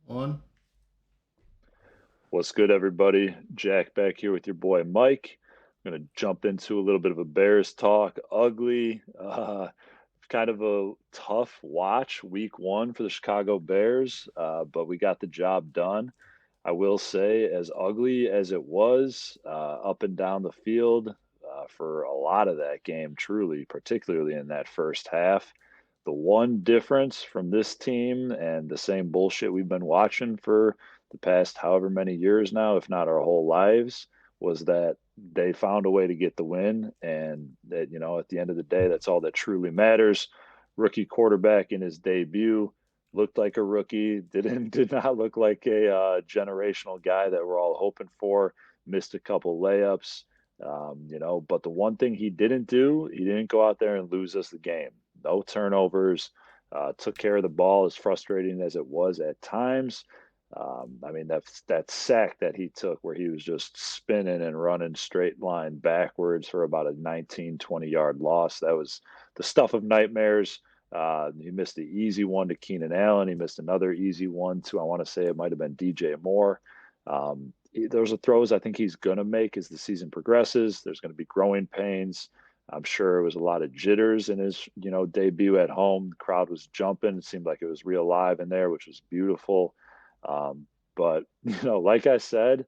One. What's good, everybody? Jack back here with your boy Mike. I'm going to jump into a little bit of a Bears talk. Ugly, kind of a tough watch week one for the Chicago Bears, but we got the job done. I will say, as ugly as it was up and down the field for a lot of that game, truly, particularly in that first half. The one difference from this team and the same bullshit we've been watching for the past however many years now, if not our whole lives, was that they found a way to get the win. And that, at the end of the day, that's all that truly matters. Rookie quarterback in his debut looked like a rookie, did not look like a generational guy that we're all hoping for, missed a couple layups. But the one thing he didn't do, he didn't go out there and lose us the game. No turnovers, took care of the ball, as frustrating as it was at times. I mean, that sack that he took where he was just spinning and running straight line backwards for about a 19, 20-yard loss. That was the stuff of nightmares. He missed the easy one to Keenan Allen. He missed another easy one to, I want to say it might have been DJ Moore. Those are throws I think he's going to make as the season progresses. There's going to be growing pains. I'm sure it was a lot of jitters in his, debut at home. The crowd was jumping. It seemed like it was real live in there, which was beautiful. But, like I said,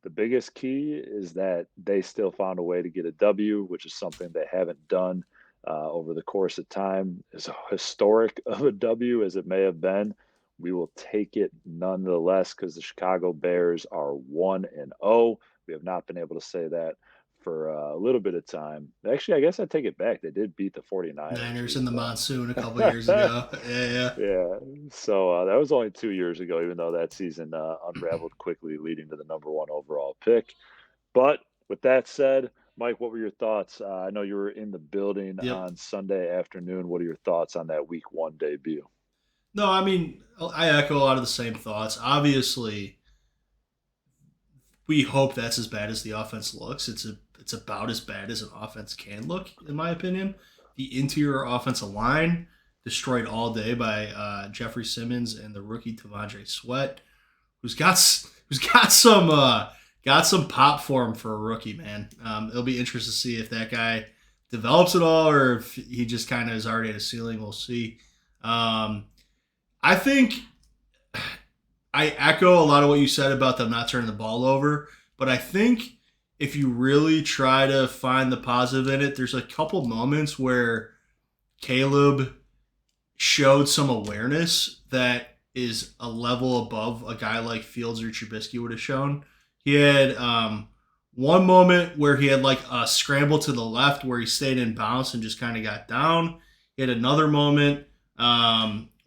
the biggest key is that they still found a way to get a W, which is something they haven't done over the course of time. As historic of a W as it may have been, we will take it nonetheless because the Chicago Bears are 1-0. We have not been able to say that for a little bit of time. Actually, I guess I take it back. They did beat the 49ers Niners in week the one. monsoon a couple years ago. Yeah. Yeah. So that was only 2 years ago, even though that season unraveled quickly, leading to the number one overall pick. But with that said, Mike, what were your thoughts? I know you were in the building Yep. on Sunday afternoon. What are your thoughts on that week one debut? No, I mean, I echo a lot of the same thoughts. Obviously, we hope that's as bad as the offense looks. It's about as bad as an offense can look, in my opinion. The interior offensive line destroyed all day by Jeffrey Simmons and the rookie Tavondre Sweat, who's got some pop for him for a rookie, man. It'll be interesting to see if that guy develops at all or if he just kind of is already at a ceiling. We'll see. Um, I think I echo a lot of what you said about them not turning the ball over, but I think if you really try to find the positive in it, there's a couple moments where Caleb showed some awareness that is a level above a guy like Fields or Trubisky would have shown. He had one moment where he had like a scramble to the left where he stayed in bounds and just kind of got down. He had another moment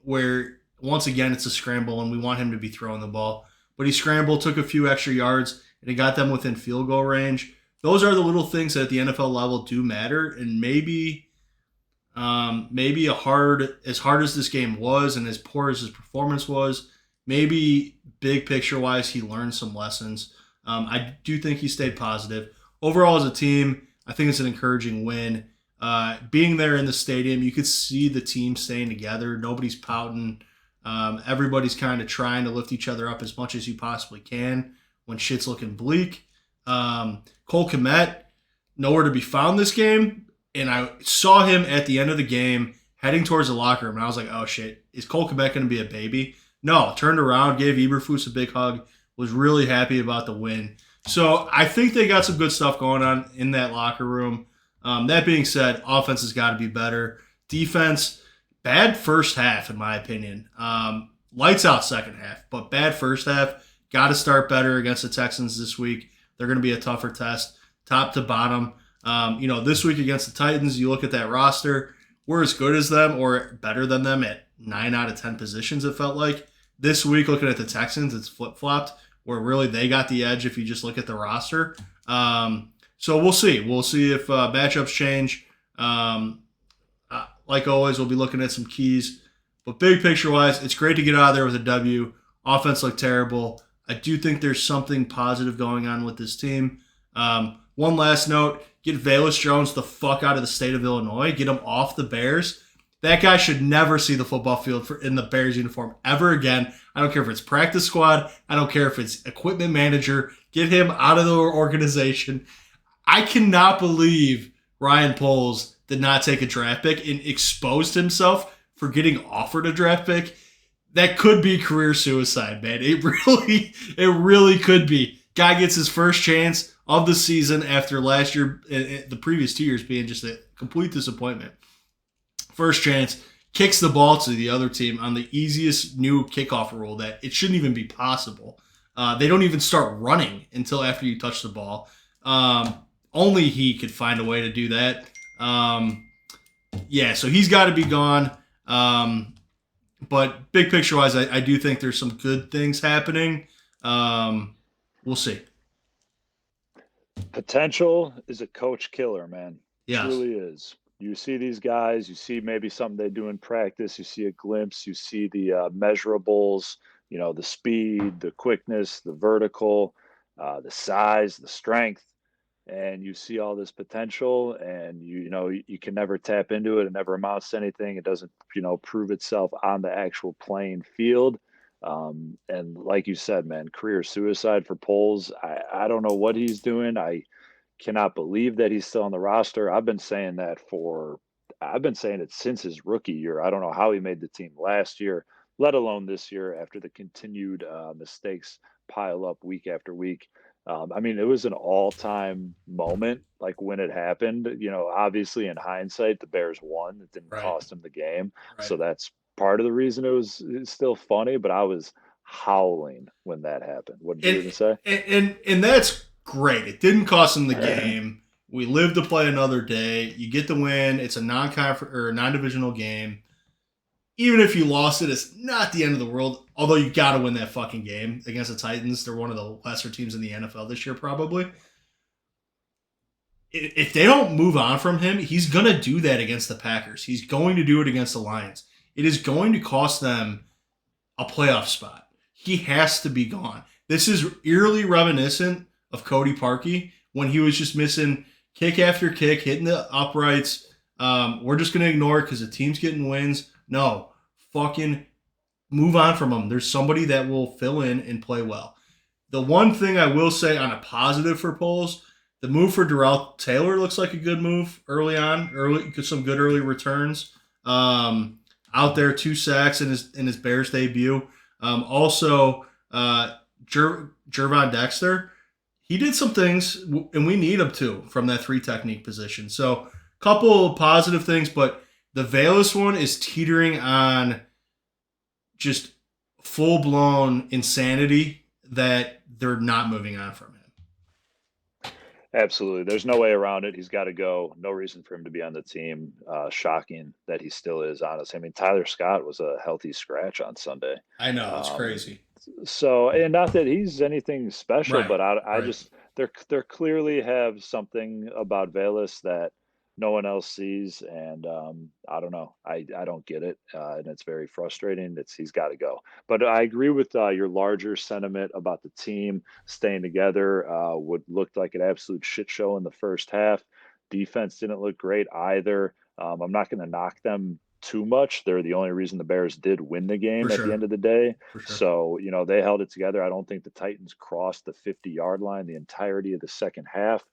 where once again it's a scramble and we want him to be throwing the ball, but he scrambled, took a few extra yards, and it got them within field goal range. Those are the little things that at the NFL level do matter, and maybe as hard as this game was and as poor as his performance was, maybe big picture wise he learned some lessons. I do think he stayed positive. Overall, as a team, I think it's an encouraging win. Being there in the stadium, you could see the team staying together. Nobody's pouting. Everybody's kind of trying to lift each other up as much as you possibly can when shit's looking bleak. Cole Kmet, nowhere to be found this game. And I saw him at the end of the game heading towards the locker room. And I was like, oh shit, is Cole Kmet going to be a baby? No, turned around, gave Eberflus a big hug, was really happy about the win. So I think they got some good stuff going on in that locker room. That being said, offense has got to be better. Defense, bad first half, in my opinion. Lights out second half, but bad first half. Got to start better against the Texans this week. They're going to be a tougher test, top to bottom. This week against the Titans, you look at that roster, we're as good as them or better than them at 9 out of 10 positions, it felt like. This week, looking at the Texans, it's flip flopped, where really they got the edge if you just look at the roster. So we'll see. We'll see if matchups change. Like always, we'll be looking at some keys. But big picture wise, it's great to get out of there with a W. Offense looked terrible. I do think there's something positive going on with this team. One last note, get Velus Jones the fuck out of the state of Illinois. Get him off the Bears. That guy should never see the football field in the Bears uniform ever again. I don't care if it's practice squad. I don't care if it's equipment manager. Get him out of the organization. I cannot believe Ryan Poles did not take a draft pick and exposed himself for getting offered a draft pick. That could be career suicide, man. It really could be. Guy gets his first chance of the season after last year, the previous 2 years being just a complete disappointment. First chance, kicks the ball to the other team on the easiest new kickoff rule that it shouldn't even be possible. They don't even start running until after you touch the ball. Only he could find a way to do that. Yeah, so he's got to be gone. But big picture wise, I do think there's some good things happening. We'll see. Potential is a coach killer, man. Yes. Truly is. You see these guys, you see maybe something they do in practice, you see a glimpse, you see the measurables, the speed, the quickness, the vertical, the size, the strength, and you see all this potential, and you can never tap into it. It never amounts to anything. It doesn't prove itself on the actual playing field. And like you said, man, career suicide for Poles. I don't know what he's doing. I cannot believe that he's still on the roster. I've been saying it since his rookie year. I don't know how he made the team last year, let alone this year after the continued mistakes pile up week after week. I mean, it was an all-time moment, like when it happened. Obviously in hindsight, the Bears won. It didn't Right. cost him the game, Right. so that's part of the reason it's still funny. But I was howling when that happened. What did you And even say? and that's great. It didn't cost him the game. We live to play another day. You get the win. It's a non-conference or non-divisional game. Even if you lost it, it's not the end of the world. Although you got to win that fucking game against the Titans. They're one of the lesser teams in the NFL this year, probably. If they don't move on from him, he's going to do that against the Packers. He's going to do it against the Lions. It is going to cost them a playoff spot. He has to be gone. This is eerily reminiscent of Cody Parkey when he was just missing kick after kick, hitting the uprights. We're just going to ignore it because the team's getting wins. No, fucking move on from him. There's somebody that will fill in and play well. The one thing I will say on a positive for Poles, the move for Darrell Taylor looks like a good move early on. Some good early returns. Out there, 2 sacks in his Bears debut. Also, Gervon Dexter, he did some things, and we need him to from that 3 technique position. So, a couple of positive things, but the Velus one is teetering on just full blown insanity that they're not moving on from him. Absolutely. There's no way around it. He's got to go. No reason for him to be on the team. Shocking that he still is, honestly. I mean, Tyler Scott was a healthy scratch on Sunday. I know it's Um, crazy. so, and not that he's anything special, Right, but I right. just they're clearly have something about Velas that no one else sees, and I don't know. I don't get it, and it's very frustrating. He's got to go. But I agree with your larger sentiment about the team staying together. What looked like an absolute shit show in the first half. Defense didn't look great either. I'm not going to knock them too much. They're the only reason the Bears did win the For game at the end sure. of the day. For sure. So, they held it together. I don't think the Titans crossed the 50-yard line the entirety of the second half.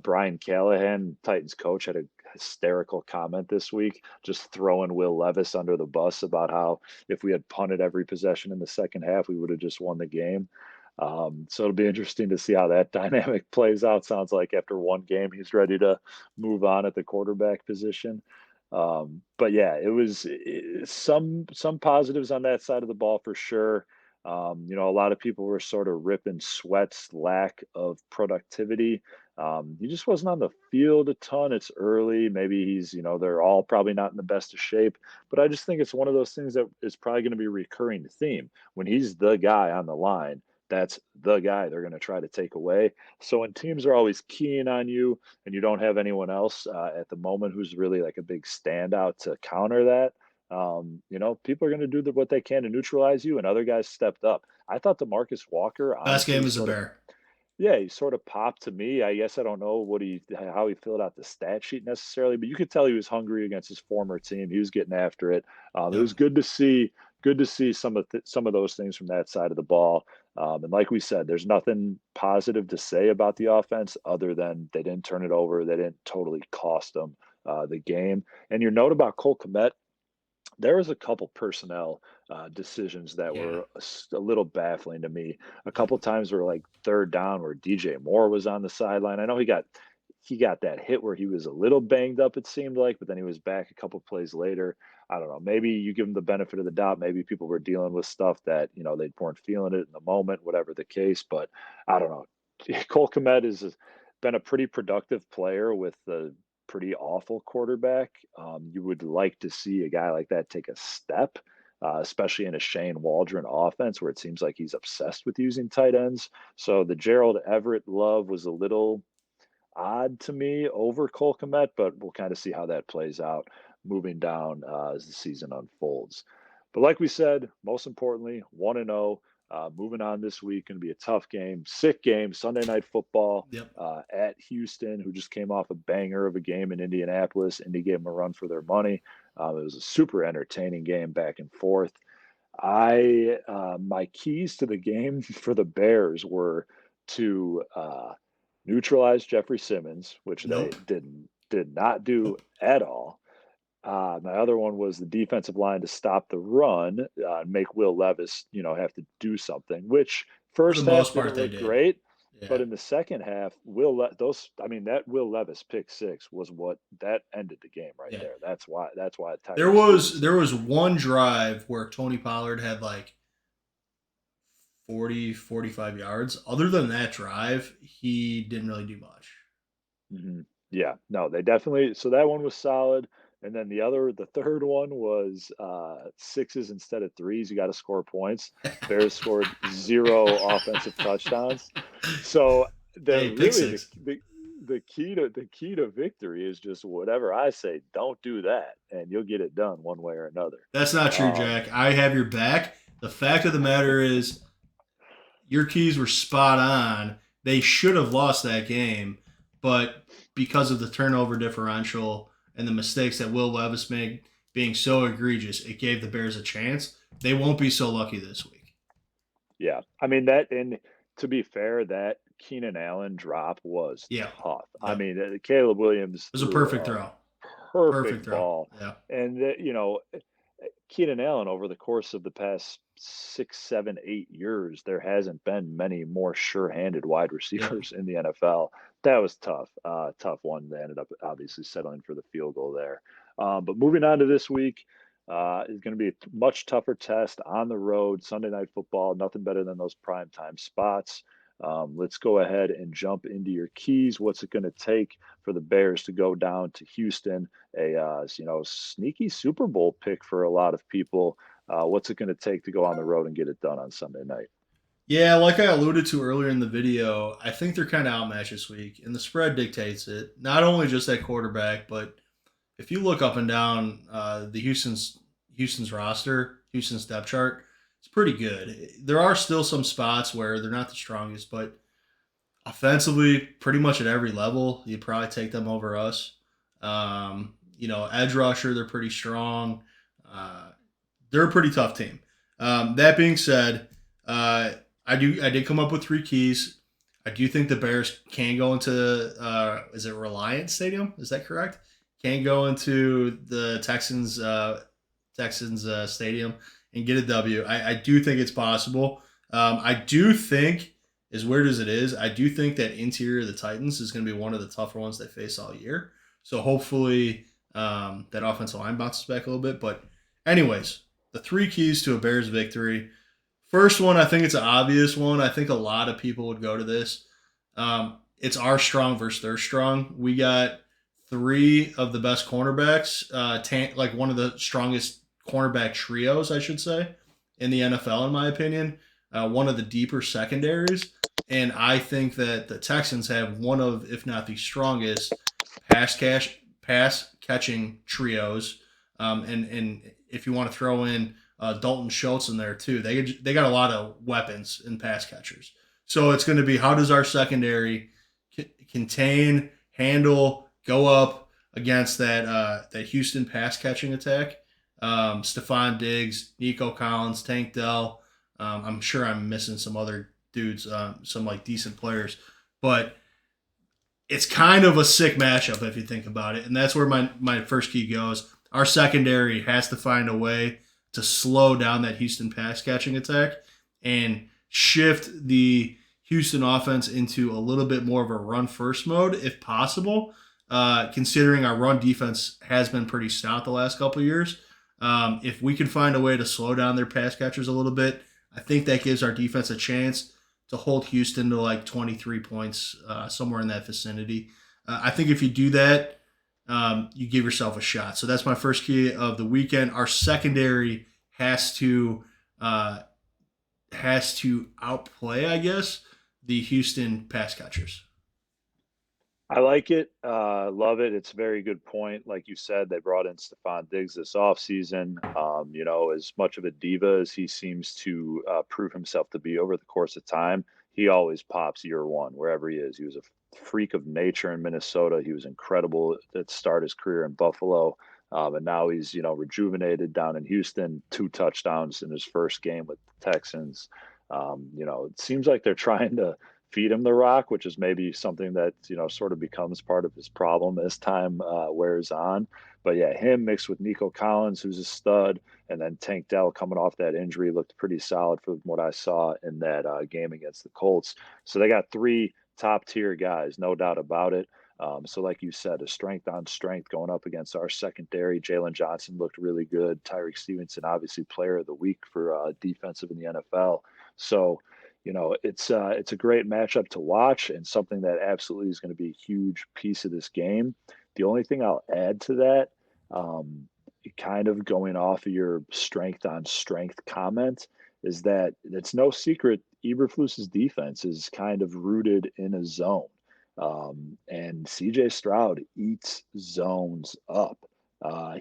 Brian Callahan, Titans coach, had a hysterical comment this week, just throwing Will Levis under the bus about how if we had punted every possession in the second half, we would have just won the game. So it'll be interesting to see how that dynamic plays out. Sounds like after one game, he's ready to move on at the quarterback position. But yeah, it was some positives on that side of the ball for sure. A lot of people were sort of ripping Sweat's lack of productivity. He just wasn't on the field a ton. It's early. Maybe they're all probably not in the best of shape, but I just think it's one of those things that is probably going to be a recurring theme. When he's the guy on the line, that's the guy they're going to try to take away. So when teams are always keying on you and you don't have anyone else at the moment who's really like a big standout to counter that, people are going to do what they can to neutralize you, and other guys stepped up. I thought DeMarcus Walker Best game honestly as a sort of Bear. Yeah, he sort of popped to me. I guess I don't know how he filled out the stat sheet necessarily, but you could tell he was hungry against his former team. He was getting after it. It Yep. was good to see some of those things from that side of the ball. And like we said, there's nothing positive to say about the offense other than they didn't turn it over. They didn't totally cost them the game. And your note about Cole Kmet, there was a couple personnel decisions that Yeah. were a little baffling to me. A Yep. couple times were like third down where DJ Moore was on the sideline. I know he got that hit where he was a little banged up, it seemed like, but then he was back a couple plays later. I don't know. Maybe you give him the benefit of the doubt. Maybe people were dealing with stuff that they weren't feeling it in the moment, whatever the case. But I don't know. Cole Kmet has been a pretty productive player with the pretty awful quarterback. You would like to see a guy like that take a step, especially in a Shane Waldron offense where it seems like he's obsessed with using tight ends. So the Gerald Everett love was a little odd to me over Cole Kmet, but we'll kind of see how that plays out moving down as the season unfolds. But like we said, most importantly, 1-0. Moving on this week, going to be a tough game, sick game, Sunday night football Yep. at Houston, who just came off a banger of a game in Indianapolis. Indy gave them a run for their money. It was a super entertaining game back and forth. My keys to the game for the Bears were to neutralize Jeffrey Simmons, which they Nope. did not do Nope. at all. My other one was the defensive line to stop the run, make Will Levis, have to do something. Which For the first half most part, didn't they look did. great, but Yeah. in the second half, that Will Levis pick six was what that ended the game right Yeah. there. That's why the There Titans was lose. there was one drive where Tony Pollard had like 40, 45 yards. Other than that drive, he didn't really do much. Mhm. Yeah, no, they definitely so that one was solid, and then the third one was, sixes instead of threes, you gotta score points. Bears scored 0 offensive touchdowns. So, Hey, pick really six. the key to victory is just whatever I say, "Don't do that," and you'll get it done one way or another. That's not true, Um Jack. I have your back. The fact of the matter is, your keys were spot on. They should have lost that game, but because of the turnover differential and the mistakes that Will Levis made being so egregious, it gave the Bears a chance. They won't be so lucky this week. Yeah. I mean, and to be fair, that Keenan Allen drop was Yeah. tough. I Yep. mean, Caleb Williams It was a threw perfect a throw. Perfect perfect throw. ball. Yeah. And, Keenan Allen, over the course of the past 6, 7, 8 years, there hasn't been many more sure-handed wide Yep. receivers in the NFL. That was tough. Tough one. They ended up obviously settling for the field goal there. But moving on to this week, is going to be a much tougher test on the road. Sunday night football, nothing better than those prime time spots. Let's go ahead and jump into your keys. What's it going to take for the Bears to go down to Houston? Sneaky Super Bowl pick for a lot of people. What's it going to take to go on the road and get it done on Sunday night? Yeah, like I alluded to earlier in the video, I think they're kind of outmatched this week, and the spread dictates it. Not only just at quarterback, but if you look up and down the Houston's roster, Houston's depth chart, it's pretty good. There are still some spots where they're not the strongest, but offensively, pretty much at every level, you'd probably take them over us. Edge rusher, they're pretty strong. Uh, they're a pretty tough team. That being said, I did come up with three keys. I do think the Bears can go into is it Reliance Stadium? Is that correct? Can go into the Texans stadium and get a W. I do think it's possible. I do think, as weird as it is, I do think that interior of the Titans is going to be one of the tougher ones they face all year. So hopefully that offensive line bounces back a little bit. But anyways, the three keys to a Bears victory. First one, I think it's an obvious one. I think a lot of people would go to this. It's our strong versus their strong. We got three of the best cornerbacks, like one of the strongest cornerback trios, I should say, in the NFL, in my opinion. One of the deeper secondaries. And I think that the Texans have one of, if not the strongest, pass catching trios. And if you want to throw in Dalton Schultz in there too, they got a lot of weapons and pass catchers. So it's going to be how does our secondary contain, handle, go up against that Houston pass catching attack. Stephon Diggs, Nico Collins, Tank Dell. I'm sure I'm missing some other dudes, some like decent players, but it's kind of a sick matchup if you think about it, and that's where my first key goes. Our secondary has to find a way to slow down that Houston pass catching attack and shift the Houston offense into a little bit more of a run first mode if possible. Considering our run defense has been pretty stout the last couple of years, if we can find a way to slow down their pass catchers a little bit, I think that gives our defense a chance to hold Houston to like 23 points, somewhere in that vicinity. I think if you do that, you give yourself a shot. So that's my first key of the weekend. Our secondary has to uh, outplay, I guess, the Houston pass catchers. I like it. Love it. It's a very good point. Like you said, they brought in Stephon Diggs this offseason. As much of a diva as he seems to prove himself to be over the course of time, he always pops year one, wherever he is. He was a freak of nature in Minnesota. He was incredible at start his career in Buffalo. And now he's, rejuvenated down in Houston, 2 touchdowns in his first game with the Texans. It seems like they're trying to feed him the rock, which is maybe something that sort of becomes part of his problem as time wears on. But yeah, him mixed with Nico Collins, who's a stud, and then Tank Dell coming off that injury looked pretty solid for what I saw in that game against the Colts. So they got 3 top tier guys, no doubt about it. So, like you said, a strength on strength going up against our secondary. Jalen Johnson looked really good. Tyreek Stevenson, obviously, player of the week for defensive in the NFL. So, it's a great matchup to watch and something that absolutely is going to be a huge piece of this game. The only thing I'll add to that, um, kind of going off of your strength on strength comment, is that it's no secret Eberflus's defense is kind of rooted in a zone. And CJ Stroud eats zones up.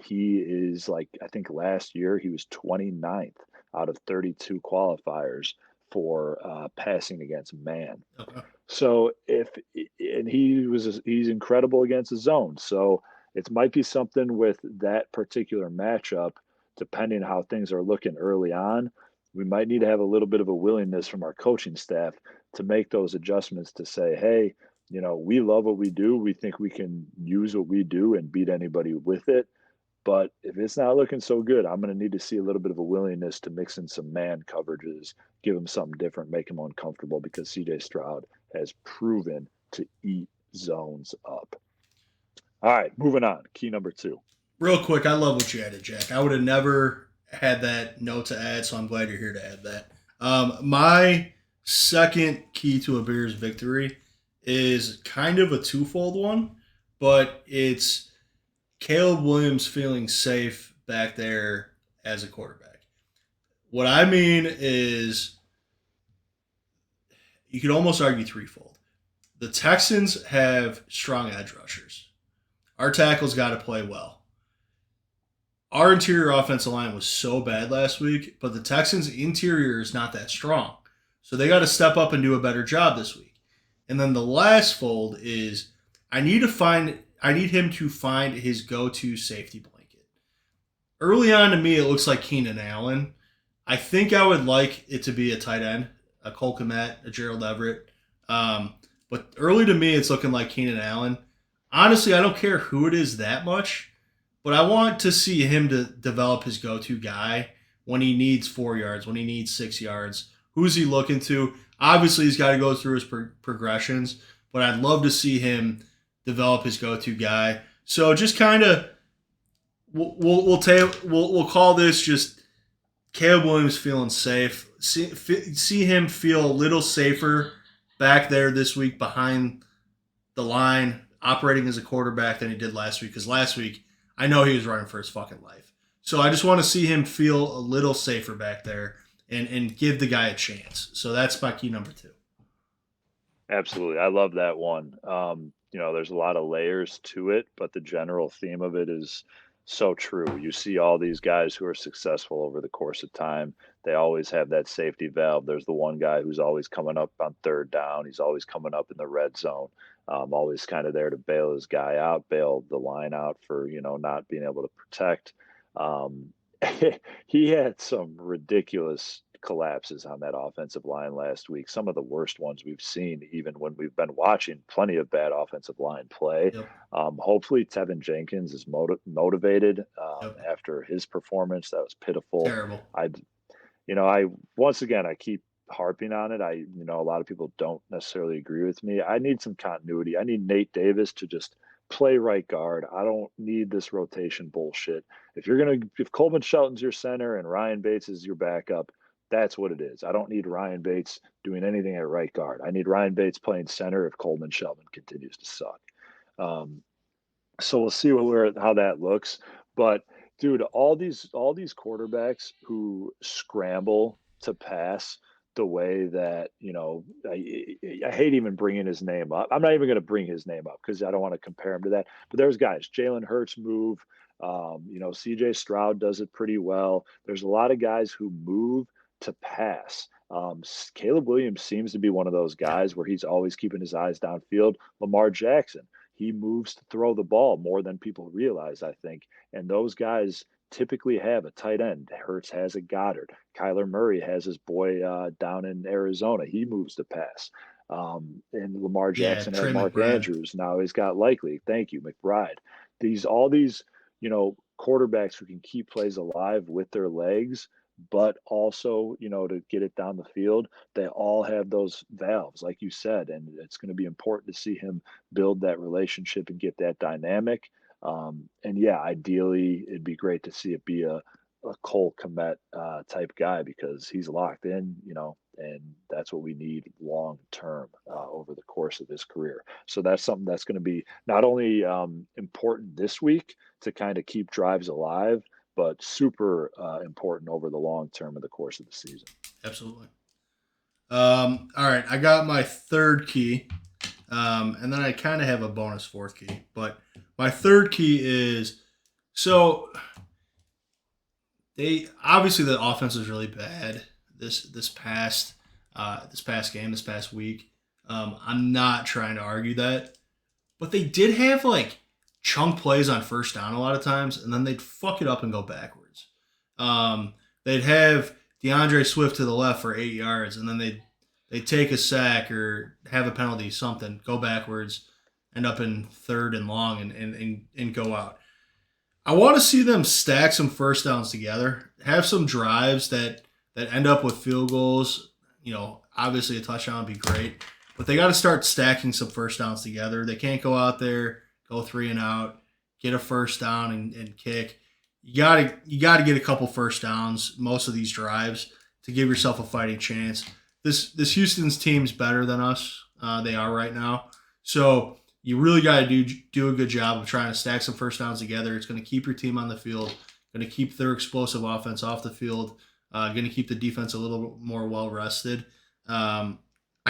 He is like, I think last year he was 29th out of 32 qualifiers for passing against man. Okay. So he's incredible against the zone. So it might be something with that particular matchup, depending how things are looking early on. We might need to have a little bit of a willingness from our coaching staff to make those adjustments to say, hey, we love what we do. We think we can use what we do and beat anybody with it. But if it's not looking so good, I'm going to need to see a little bit of a willingness to mix in some man coverages, give him something different, make him uncomfortable because CJ Stroud has proven to eat zones up. All right, moving on. Key number 2. Real quick, I love what you added, Jack. I would have never had that note to add, so I'm glad you're here to add that. My second key to a Bears victory is kind of a twofold one, but it's Caleb Williams feeling safe back there as a quarterback. What I mean is, you could almost argue threefold. The Texans have strong edge rushers. Our tackles got to play well. Our interior offensive line was so bad last week, but the Texans' interior is not that strong. So they got to step up and do a better job this week. And then the last fold is I need him to find his go-to safety blanket. Early on to me, it looks like Keenan Allen. I think I would like it to be a tight end, a Cole Kmet, a Gerald Everett. But early to me, it's looking like Keenan Allen. Honestly, I don't care who it is that much, but I want to see him to develop his go-to guy when he needs 4 yards, when he needs 6 yards. Who's he looking to? Obviously, he's got to go through his progressions, but I'd love to see him develop his go-to guy. So just kind of, we'll call this just Caleb Williams feeling safe. See him feel a little safer back there this week behind the line, operating as a quarterback than he did last week. Because last week, I know he was running for his fucking life. So I just want to see him feel a little safer back there and give the guy a chance. So that's my key number 2. Absolutely. I love that one. There's a lot of layers to it, but the general theme of it is so true. You see all these guys who are successful over the course of time. They always have that safety valve. There's the one guy who's always coming up on third down. He's always coming up in the red zone, always kind of there to bail his guy out, bail the line out for, not being able to protect. Um, he had some ridiculous collapses on that offensive line last week, some of the worst ones we've seen, even when we've been watching plenty of bad offensive line play. Yep. Hopefully, Tevin Jenkins is motivated Yep. after his performance. That was pitiful. Terrible. I I once again I keep harping on it. A lot of people don't necessarily agree with me. I need some continuity. I need Nate Davis to just play right guard. I don't need this rotation bullshit. If Coleman Shelton's your center and Ryan Bates is your backup, that's what it is. I don't need Ryan Bates doing anything at right guard. I need Ryan Bates playing center if Coleman Shelton continues to suck. Um, so we'll see how that looks. But dude, all these quarterbacks who scramble to pass the way that I hate even bringing his name up. I'm not even going to bring his name up because I don't want to compare him to that. But there's guys, Jalen Hurts move. C.J. Stroud does it pretty well. There's a lot of guys who move to pass. Caleb Williams seems to be one of those Yeah. guys where he's always keeping his eyes downfield. Lamar Jackson, he moves to throw the ball more than people realize, I think. And those guys typically have a tight end. Hurts has a Goddard. Kyler Murray has his boy down in Arizona. He moves to pass. And Lamar Yeah. Jackson had Trey Mark McBride. Andrews. Now he's got Likely. Thank you, McBride. All these, quarterbacks who can keep plays alive with their legs, but also, to get it down the field, they all have those valves, like you said, and it's going to be important to see him build that relationship and get that dynamic. And yeah, ideally, it'd be great to see it be a Cole Kmet type guy because he's locked in, and that's what we need long term over the course of his career. So that's something that's going to be not only important this week to kind of keep drives alive, but super important over the long term of the course of the season. Absolutely. All right. I got my third key. And then I kind of have a bonus fourth key. But my third key is so they obviously the offense is really bad this past game, this past week. I'm not trying to argue that, but they did have like chunk plays on first down a lot of times, and then they'd fuck it up and go backwards. They'd have DeAndre Swift to the left for 8 yards, and then they'd take a sack or have a penalty, something, go backwards, end up in third and long, and go out. I want to see them stack some first downs together, have some drives that end up with field goals. Obviously a touchdown would be great, but they got to start stacking some first downs together. They can't go out there, go 3-and-out, get a first down and kick. You gotta get a couple first downs most of these drives to give yourself a fighting chance. This Houston's team's better than us. They are right now, so you really got to do a good job of trying to stack some first downs together. It's going to keep your team on the field, going to keep their explosive offense off the field, going to keep the defense a little more well rested. I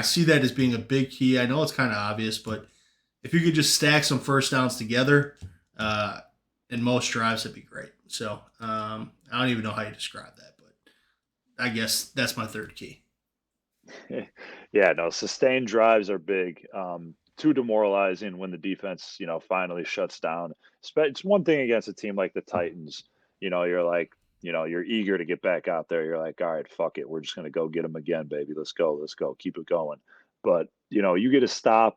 see that as being a big key. I know it's kind of obvious, but if you could just stack some first downs together in most drives, that'd be great. So I don't even know how you describe that, but I guess that's my third key. Yeah, no, sustained drives are big. Too demoralizing when the defense, finally shuts down. It's one thing against a team like the Titans. You're like, you're eager to get back out there. You're like, all right, fuck it. We're just going to go get them again, baby. Let's go. Let's go. Keep it going. But, you get a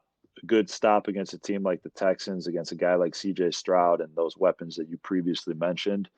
good stop against a team like the Texans, against a guy like CJ Stroud and those weapons that you previously mentioned.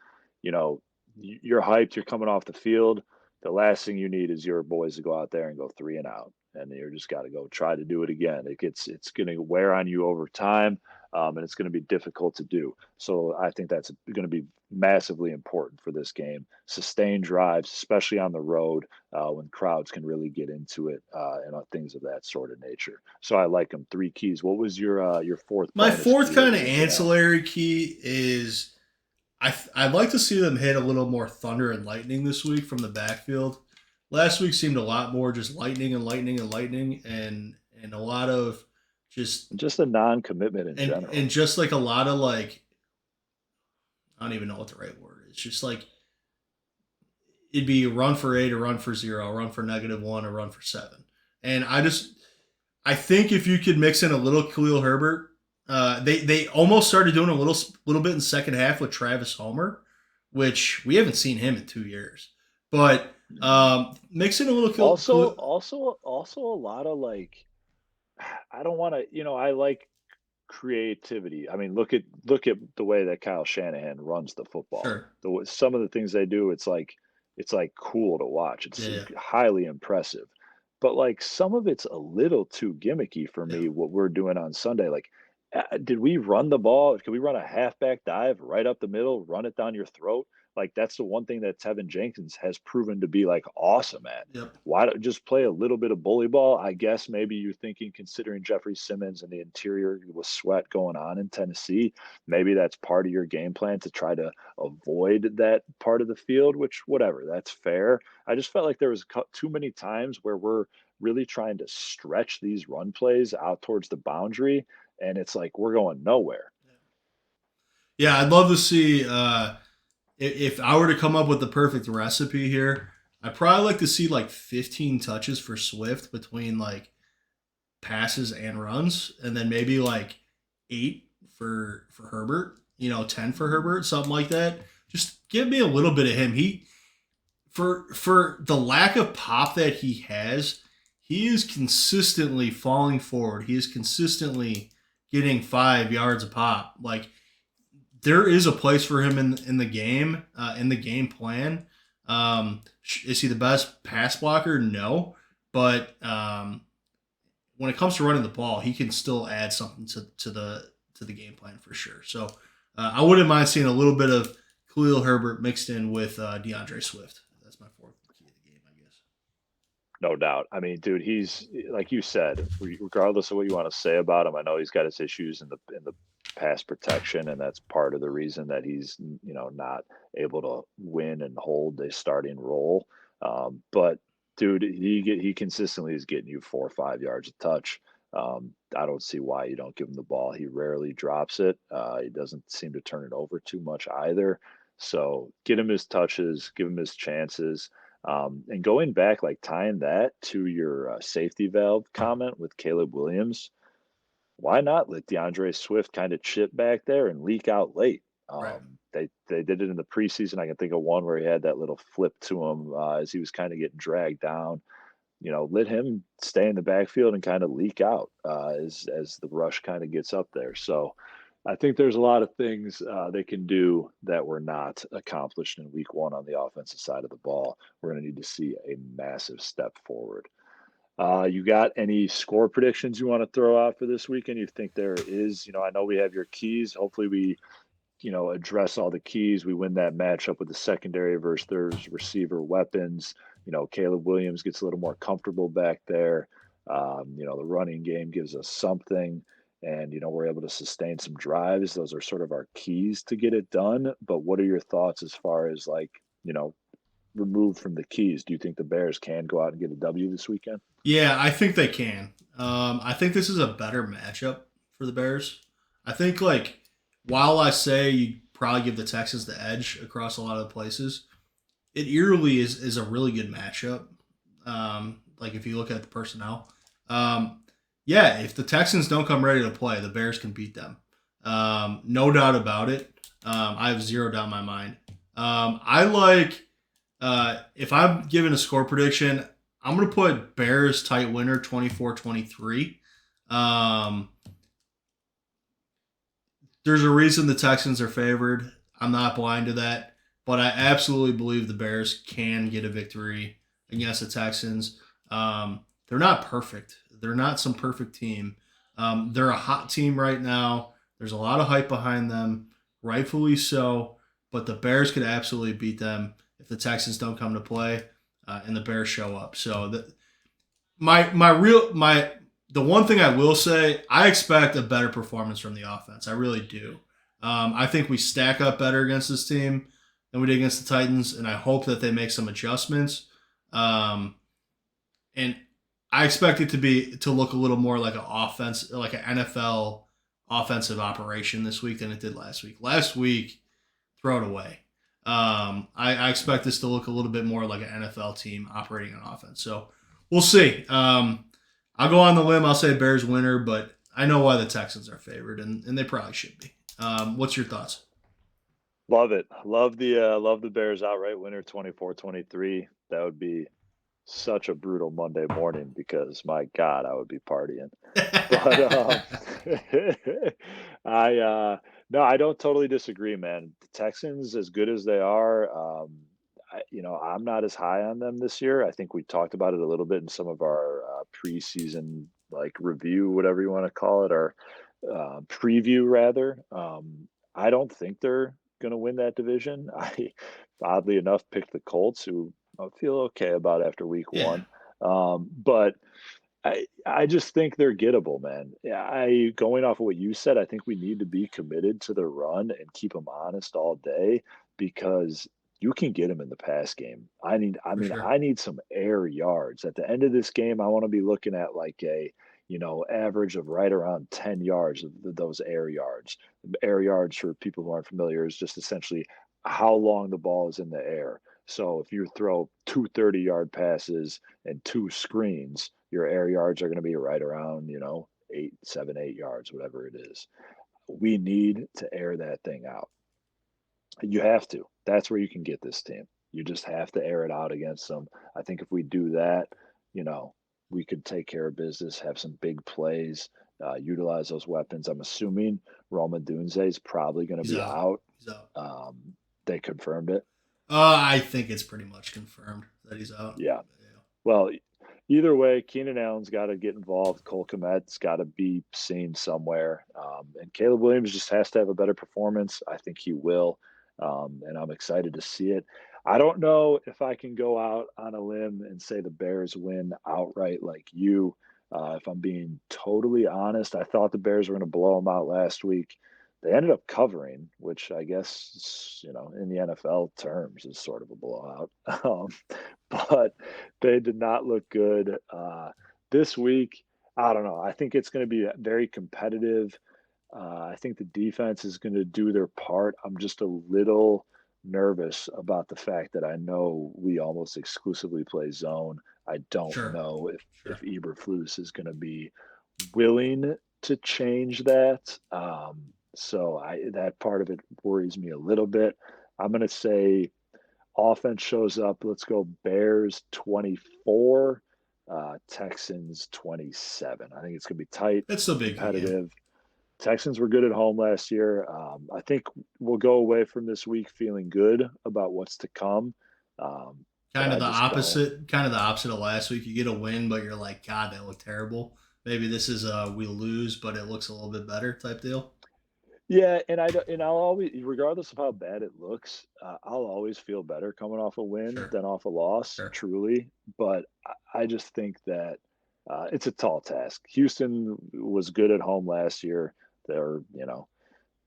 You're hyped. You're coming off the field. The last thing you need is your boys to go out there and go 3-and-out. And you just got to go try to do it again. It's going to wear on you over time, and it's going to be difficult to do. So I think that's going to be massively important for this game. Sustained drives, especially on the road, when crowds can really get into it, and things of that sort of nature. So I like them. 3 keys. What was your fourth? My fourth key kind of ancillary key is I'd like to see them hit a little more thunder and lightning this week from the backfield. Last week seemed a lot more just lightning and lightning and lightning and a lot of just a non-commitment in general, and just like a lot of like I don't even know what the right word is. Just like it'd be a run for 8, a run for 0, a run for -1, a run for 7. And I think if you could mix in a little Khalil Herbert, they almost started doing a little bit in the second half with Travis Homer, which we haven't seen him in 2 years. But mix in a little Also, a lot of like, I don't want to, I like creativity. I mean, look at the way that Kyle Shanahan runs the football. sure, Some of the things they do, it's like cool to watch. It's yeah, highly impressive. But like some of it's a little too gimmicky for yeah, me what we're doing on Sunday. Like did we run the ball? Could we run a halfback dive right up the middle, run it down your throat? Like that's the one thing that Tevin Jenkins has proven to be like awesome at. yep. Why don't just play a little bit of bully ball? I guess maybe you're thinking considering Jeffrey Simmons and the interior with Sweat going on in Tennessee, maybe that's part of your game plan to try to avoid that part of the field, which whatever, that's fair. I just felt like there was too many times where we're really trying to stretch these run plays out towards the boundary, and it's like we're going nowhere. Yeah, I'd love to see if I were to come up with the perfect recipe here. I'd probably like to see like 15 touches for Swift between like passes and runs, and then maybe like 8 for Herbert. 10 for Herbert, something like that. Just give me a little bit of him. For the lack of pop that he has, he is consistently falling forward. He is consistently getting 5 yards a pop. Like there is a place for him in the game plan. Is he the best pass blocker? No, but when it comes to running the ball, he can still add something to the game plan for sure. So I wouldn't mind seeing a little bit of Khalil Herbert mixed in with DeAndre Swift. That's my fourth key of the game, I guess. No doubt. I mean, dude, he's like you said, regardless of what you want to say about him, I know he's got his issues in the pass protection, and that's part of the reason that he's not able to win and hold a starting role. But dude, he consistently is getting you 4 or 5 yards a touch. I don't see why you don't give him the ball. He rarely drops it. He doesn't seem to turn it over too much either. So get him his touches, give him his chances. And going back, like tying that to your safety valve comment with Caleb Williams, why not let DeAndre Swift kind of chip back there and leak out late? Right. They did it in the preseason. I can think of one where he had that little flip to him as he was kind of getting dragged down. Let him stay in the backfield and kind of leak out as the rush kind of gets up there. So I think there's a lot of things they can do that were not accomplished in week one on the offensive side of the ball. We're going to need to see a massive step forward. You got any score predictions you want to throw out for this weekend? You think there is, I know we have your keys. Hopefully we, address all the keys. We win that matchup with the secondary versus their receiver weapons. Caleb Williams gets a little more comfortable back there. The running game gives us something, and we're able to sustain some drives. Those are sort of our keys to get it done. But what are your thoughts as far as like, removed from the keys? Do you think the Bears can go out and get a W this weekend? Yeah, I think they can. I think this is a better matchup for the Bears. I think like while I say you probably give the Texans the edge across a lot of the places, it eerily is a really good matchup. Like if you look at the personnel, yeah, if the Texans don't come ready to play, the Bears can beat them. No doubt about it. I have zero doubt in my mind. I like if I'm giving a score prediction, I'm going to put Bears tight winner 24-23. There's a reason the Texans are favored. I'm not blind to that, but I absolutely believe the Bears can get a victory against the Texans. They're not perfect. They're not some perfect team. They're a hot team right now. There's a lot of hype behind them, rightfully so, but the Bears could absolutely beat them if the Texans don't come to play and the Bears show up. So the one thing I will say, I expect a better performance from the offense. I really do. I think we stack up better against this team than we did against the Titans, and I hope that they make some adjustments. And I expect it to look a little more like an offense, like an NFL offensive operation this week than it did last week. Last week, throw it away. I expect this to look a little bit more like an NFL team operating on offense. So we'll see. I'll go on the limb. I'll say Bears winner, but I know why the Texans are favored, and they probably should be. What's your thoughts? Love it. Love the Bears outright winner 24-23. That would be such a brutal Monday morning because my God, I would be partying. But I no, I don't totally disagree, man. The Texans, as good as they are, I'm not as high on them this year. I think we talked about it a little bit in some of our preseason like review, whatever you want to call it, or preview rather. I don't think they're going to win that division. I oddly enough picked the Colts, who I feel okay about after week Yeah, one. But I just think they're gettable, man. Yeah, I going off of what you said, I think we need to be committed to the run and keep them honest all day because you can get them in the pass game. for sure. I need some air yards. At the end of this game, I want to be looking at like a, average of right around 10 yards of those air yards. Air yards, for people who aren't familiar, is just essentially how long the ball is in the air. So if you throw two 30-yard passes and two screens, your air yards are going to be right around, 8 yards, whatever it is. We need to air that thing out. You have to. That's where you can get this team. You just have to air it out against them. I think if we do that, you know, we could take care of business, have some big plays, utilize those weapons. I'm assuming Roma Dunze is probably going to He's be out. out. He's out. They confirmed it. I think it's pretty much confirmed that he's out. Yeah. Yeah. Well, either way, Keenan Allen's got to get involved. Cole Kmet's got to be seen somewhere. And Caleb Williams just has to have a better performance. I think he will. And I'm excited to see it. I don't know if I can go out on a limb and say the Bears win outright like you. If I'm being totally honest, I thought the Bears were going to blow them out last week. They ended up covering, which I guess, in the NFL terms is sort of a blowout. But they did not look good this week. I don't know. I think it's going to be very competitive. I think the defense is going to do their part. I'm just a little nervous about the fact that I know we almost exclusively play zone. I don't Sure. know if Sure. Eberflus is going to be willing to change that. So that part of it worries me a little bit. I'm going to say offense shows up. Let's go Bears 24, Texans 27. I think it's going to be tight, It's still a big game. competitive. Texans were good at home last year. I think we'll go away from this week feeling good about what's to come. But Kind of I the just don't. opposite. Kind of the opposite of last week. You get a win, but you're like, God, they look terrible. Maybe this is a we lose, but it looks a little bit better type deal. Yeah, and I don't, and I'll always, regardless of how bad it looks, I'll always feel better coming off a win Sure. than off a loss, Sure. truly. But I just think that it's a tall task. Houston was good at home last year. They're,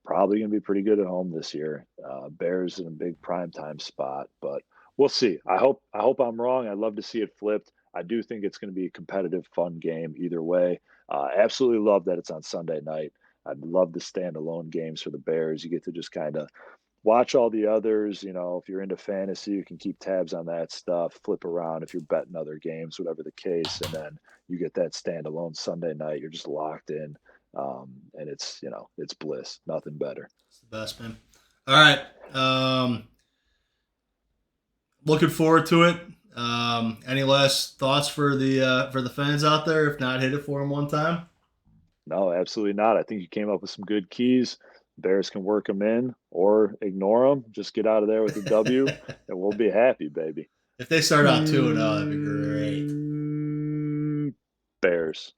probably going to be pretty good at home this year. Bears in a big prime time spot, but we'll see. I hope I'm wrong. I'd love to see it flipped. I do think it's going to be a competitive, fun game either way. Absolutely love that it's on Sunday night. I'd love the standalone games for the Bears. You get to just kind of watch all the others. If you're into fantasy, you can keep tabs on that stuff, flip around if you're betting other games, whatever the case. And then you get that standalone Sunday night. You're just locked in. And it's bliss. Nothing better. It's the best, man. All right. Looking forward to it. Any last thoughts for the fans out there? If not, hit it for them one time. No, absolutely not. I think you came up with some good keys. Bears can work them in or ignore them. Just get out of there with a W, and we'll be happy, baby. If they start out 2-0, that'd be great. Bears.